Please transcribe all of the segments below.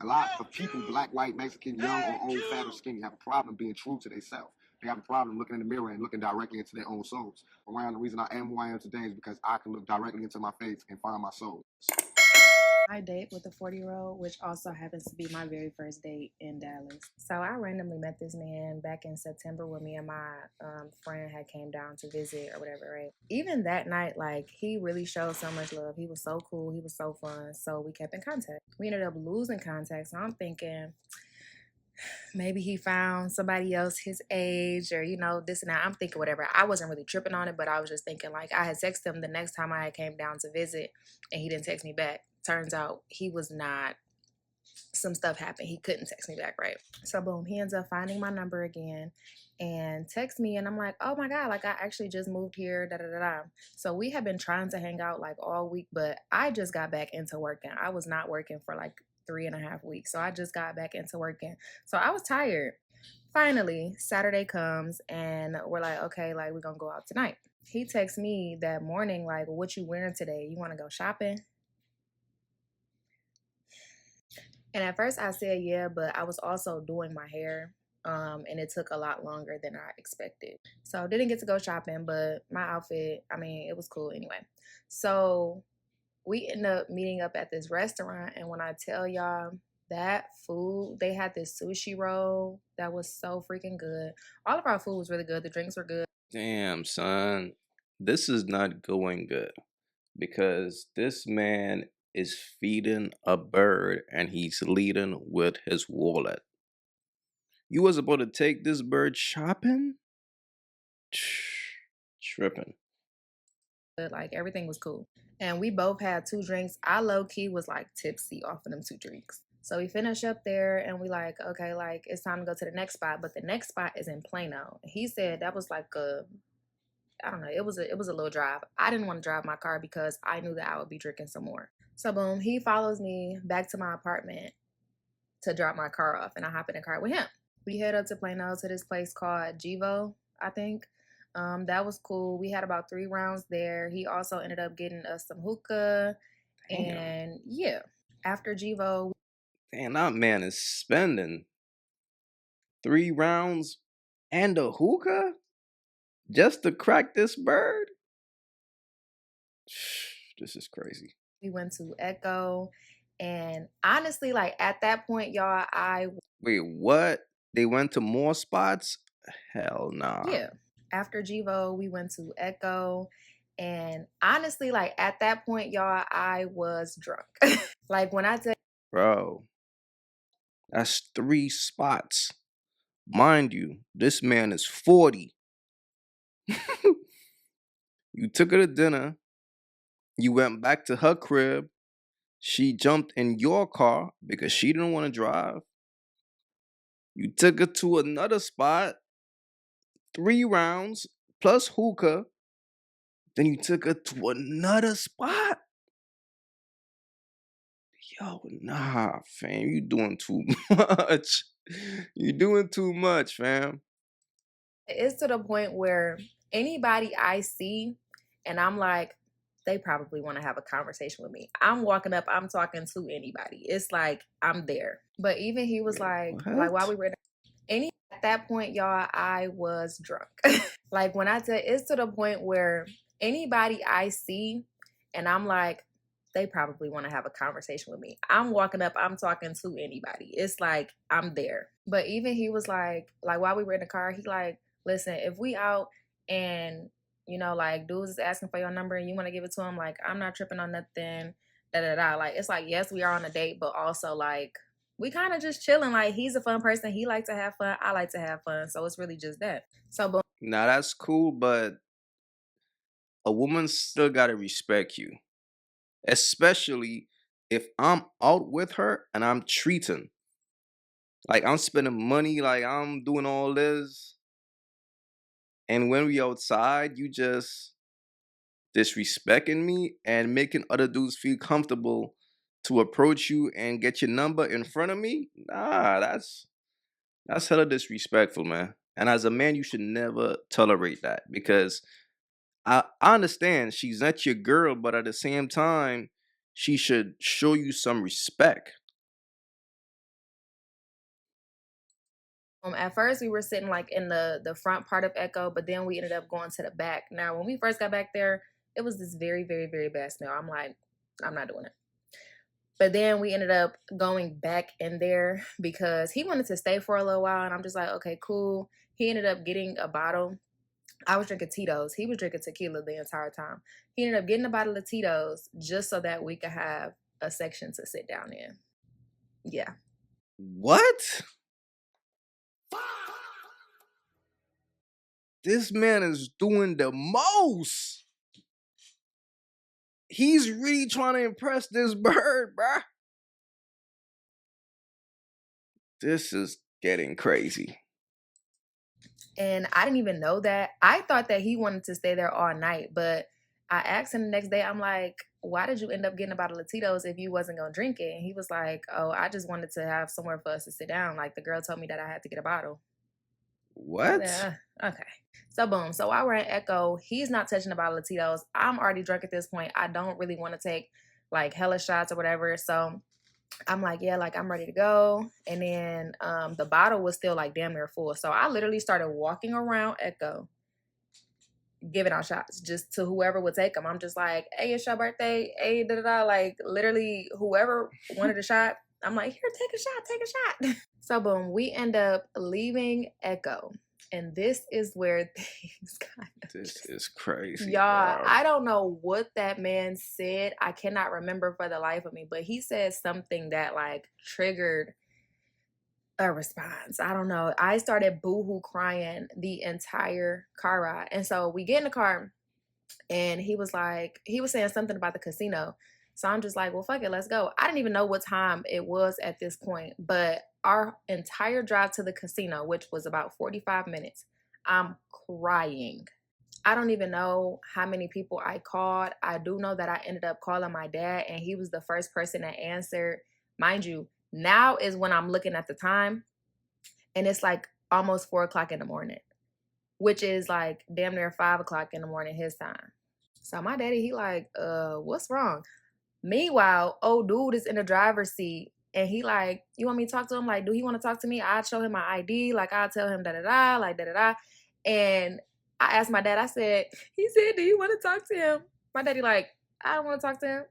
A lot of people, black, white, Mexican, young or old, fat or skinny, have a problem being true to themselves. They have a problem looking in the mirror and looking directly into their own souls. Around the reason I am who I am today is because I can look directly into my face and find my soul. I date with a 40-year-old, which also happens to be my very first date in Dallas. So I randomly met this man back in September when me and my friend had came down to visit or whatever, right? Even that night, like, he really showed so much love. He was so cool. He was so fun. So we kept in contact. We ended up losing contact. So I'm thinking maybe he found somebody else his age or, this and that. I'm thinking whatever. I wasn't really tripping on it, but I was just thinking, like, I had texted him the next time I came down to visit and he didn't text me back. Turns out he was not, some stuff happened. He couldn't text me back, right? So boom, he ends up finding my number again and texts me, and I'm like, oh my God, like, I actually just moved here, da da da da. So we have been trying to hang out like all week, but I just got back into working. I was not working for like 3.5 weeks. So I just got back into working. So I was tired. Finally, Saturday comes and we're like, okay, like, we're gonna go out tonight. He texts me that morning, like, what you wearing today? You wanna go shopping? And at first I said yeah, but I was also doing my hair. And it took a lot longer than I expected. So didn't get to go shopping, but my outfit, I mean, it was cool anyway. So we ended up meeting up at this restaurant, and when I tell y'all that food, they had this sushi roll that was so freaking good. All of our food was really good. The drinks were good. Damn, son. This is not going good because this man is feeding a bird and he's leading with his wallet. You was about to take this bird shopping? Tripping. Like, everything was cool. And we both had 2 drinks. I low key was like tipsy off of them 2 drinks. So we finish up there and we like, okay, like, it's time to go to the next spot. But the next spot is in Plano. He said that was like I don't know, it was a little drive. I didn't want to drive my car because I knew that I would be drinking some more. So boom, he follows me back to my apartment to drop my car off, and I hop in the car with him. We head up to Plano to this place called Jivo, I think. That was cool. We had about 3 rounds there. He also ended up getting us some hookah. Damn. And yeah, after Jivo, Damn, that man is spending 3 rounds and a hookah just to crack this bird? This is crazy. we went to Echo. And honestly, like, at that point, y'all, Wait, what? They went to more spots? Hell nah. yeah. After Jivo, we went to Echo. And honestly, like, at that point, y'all, I was drunk. Like, when I tell Bro, that's 3 spots. Mind you, this man is 40. You took her to dinner. You went back to her crib. She jumped in your car because she didn't want to drive. You took her to another spot, 3 rounds plus hookah. Then you took her to another spot. Yo, nah, fam, you doing too much. You doing too much, fam. it's to the point where anybody I see and I'm like, they probably want to have a conversation with me. I'm walking up, I'm talking to anybody. It's like I'm there. But even he was like while we were at that point, y'all, I was drunk. Like, when I tell, it's to the point where anybody I see and I'm like, they probably want to have a conversation with me. I'm walking up, I'm talking to anybody. It's like I'm there. But even he was like while we were in the car, he like, listen, if we out and like, dudes is asking for your number and you want to give it to him, like, I'm not tripping on nothing. Da da da. Like, it's like, yes, we are on a date, but also like we kind of just chilling. Like, he's a fun person. He likes to have fun. I like to have fun. So it's really just that. So boom. Now that's cool, but a woman still gotta respect you. Especially if I'm out with her and I'm treating. Like I'm spending money, like I'm doing all this. And when we outside, you just disrespecting me and making other dudes feel comfortable to approach you and get your number in front of me. Nah, that's hella disrespectful, man. And as a man, you should never tolerate that because I understand she's not your girl, but at the same time, she should show you some respect. At first, we were sitting like in the front part of AyeQ, but then we ended up going to the back. Now, when we first got back there, it was this very, very, very bad smell. I'm like, I'm not doing it. But then we ended up going back in there because he wanted to stay for a little while, and I'm just like, okay, cool. He ended up getting a bottle. I was drinking Tito's. He was drinking tequila the entire time. He ended up getting a bottle of Tito's just so that we could have a section to sit down in. Yeah. What? This man is doing the most. He's really trying to impress this bird, bruh. This is getting crazy. And I didn't even know that. I thought that he wanted to stay there all night, but I asked him the next day, I'm like, why did you end up getting a bottle of Tito's if you wasn't going to drink it? And he was like, oh, I just wanted to have somewhere for us to sit down. Like, the girl told me that I had to get a bottle. What? Okay. So, boom. So, while we're in AyeQ, he's not touching a bottle of Tito's. I'm already drunk at this point. I don't really want to take, like, hella shots or whatever. So, I'm like, yeah, like, I'm ready to go. And then the bottle was still, like, damn near full. So, I literally started walking around AyeQ, giving out shots just to whoever would take them. I'm just like, hey, it's your birthday. Hey, da-da-da. Like, literally, whoever wanted a shot, I'm like, here, take a shot. So, boom, we end up leaving AyeQ. And this is where things kind of... This is crazy. Y'all, bro. I don't know what that man said. I cannot remember for the life of me. But he said something that, like, triggered a response. I don't know. I started boohoo crying the entire car ride. And so we get in the car, and he was saying something about the casino. So I'm just like, well, fuck it, let's go. I didn't even know what time it was at this point, but our entire drive to the casino, which was about 45 minutes, I'm crying. I don't even know how many people I called. I do know that I ended up calling my dad, and he was the first person that answered. Mind you, now is when I'm looking at the time, and it's like almost 4 o'clock in the morning, which is like damn near 5 o'clock in the morning his time. So my daddy, he like, what's wrong? Meanwhile, old dude is in the driver's seat, and he like, you want me to talk to him? Like, do he want to talk to me? I'd show him my ID. Like, I'll tell him da-da-da, like da-da-da. And I asked my dad, I said, he said, do you want to talk to him? My daddy like, I don't want to talk to him.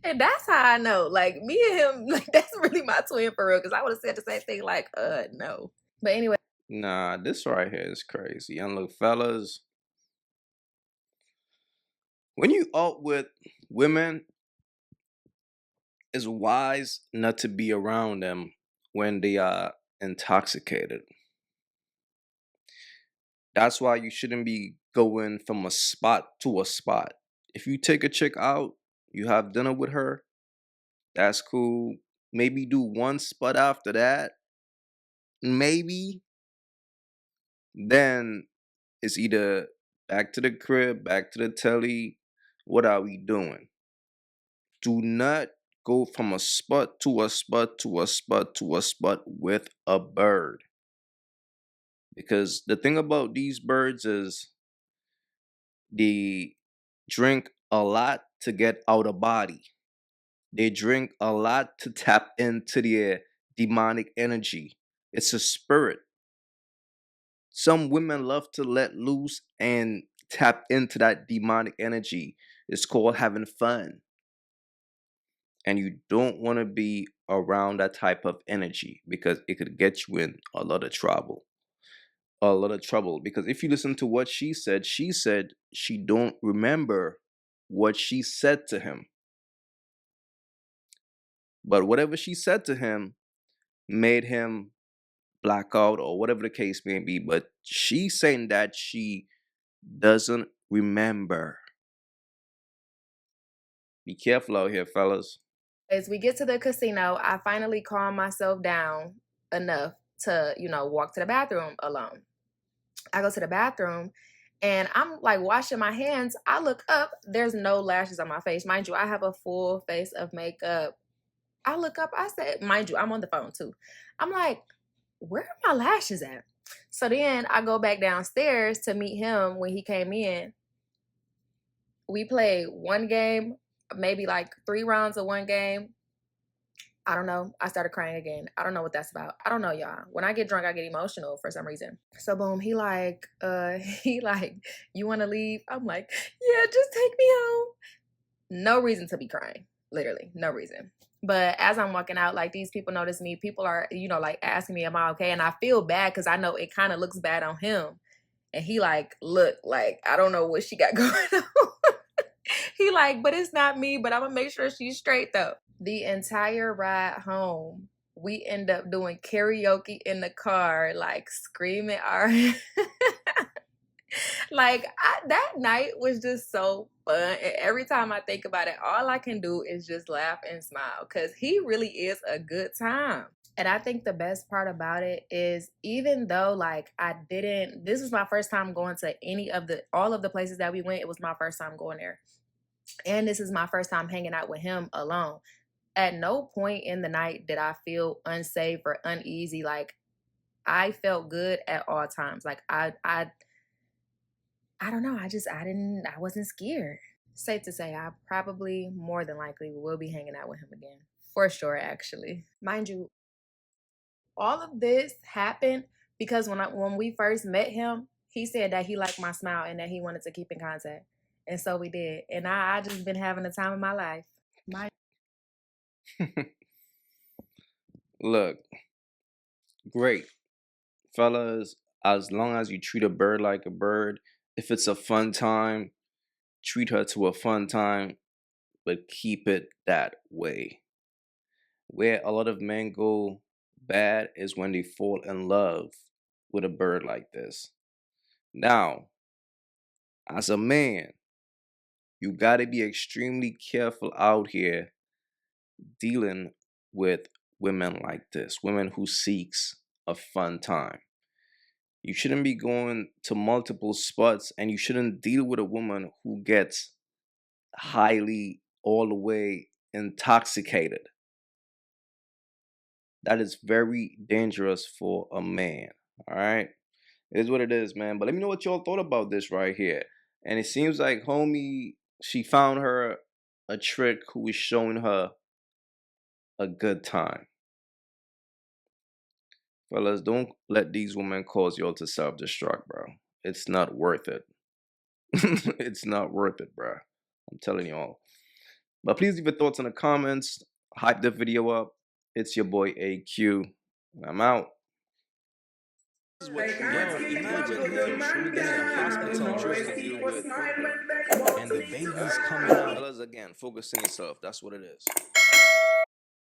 And that's how I know, like, me and him, like, that's really my twin for real. Because I would have said the same thing, like, no. But anyway. Nah, this right here is crazy. And look, fellas, when you out with women, it's wise not to be around them when they are intoxicated. That's why you shouldn't be going from a spot to a spot. If you take a chick out, you have dinner with her, that's cool. Maybe do one spot after that. Maybe. Then it's either back to the crib, back to the telly. What are we doing? Do not go from a spot to a spot to a spot to a spot with a bird. Because the thing about these birds is they drink a lot to get out of body. They drink a lot to tap into their demonic energy. It's a spirit. Some women love to let loose and tap into that demonic energy. It's called having fun. And you don't want to be around that type of energy because it could get you in a lot of trouble. Because if you listen to what she said she don't remember what she said to him. But whatever she said to him made him black out or whatever the case may be. But she's saying that she doesn't remember. Be careful out here, fellas. As we get to the casino, I finally calm myself down enough to, walk to the bathroom alone. I go to the bathroom, and I'm like washing my hands. I look up, there's no lashes on my face. Mind you, I have a full face of makeup. I look up, I said, mind you, I'm on the phone too. I'm like, where are my lashes at? So then I go back downstairs to meet him when he came in. We played one game, maybe like 3 rounds of one game. I don't know. I started crying again. I don't know what that's about. I don't know, y'all. When I get drunk, I get emotional for some reason. So boom, he like, he like, you want to leave? I'm like, yeah, just take me home. No reason to be crying. Literally, no reason. But as I'm walking out, like these people notice me. People are, like asking me, am I okay? And I feel bad because I know it kind of looks bad on him. And he like, look, like, I don't know what she got going on. He like, but it's not me, but I'm gonna make sure she's straight though. The entire ride home, we end up doing karaoke in the car, like screaming our like that night was just so fun. And every time I think about it, all I can do is just laugh and smile because he really is a good time. And I think the best part about it is even though like this was my first time going to all of the places that we went. It was my first time going there. And this is my first time hanging out with him alone. At no point in the night did I feel unsafe or uneasy. Like I felt good at all times. Like I don't know. I wasn't scared. Safe to say, I probably more than likely will be hanging out with him again. For sure, actually. Mind you, all of this happened because when we first met him, he said that he liked my smile and that he wanted to keep in contact. And so we did. And I just been having the time of my life. Look, great. Fellas, as long as you treat a bird like a bird, if it's a fun time, treat her to a fun time, but keep it that way. Where a lot of men go bad is when they fall in love with a bird like this. Now, as a man, you got to be extremely careful out here dealing with women like this, women who seeks a fun time. You shouldn't be going to multiple spots, and you shouldn't deal with a woman who gets highly all the way intoxicated. That is very dangerous for a man. All right. It is what it is, man. But let me know what y'all thought about this right here. And it seems like homie, she found her a trick who is showing her a good time. Fellas, don't let these women cause y'all to self-destruct, bro. It's not worth it. It's not worth it, bro. I'm telling y'all. But please leave your thoughts in the comments. Hype the video up. It's your boy AyeQ. I'm out. Imagine him being in a hospital and the baby's coming out. Fellas, again, focus on yourself. That's what it is.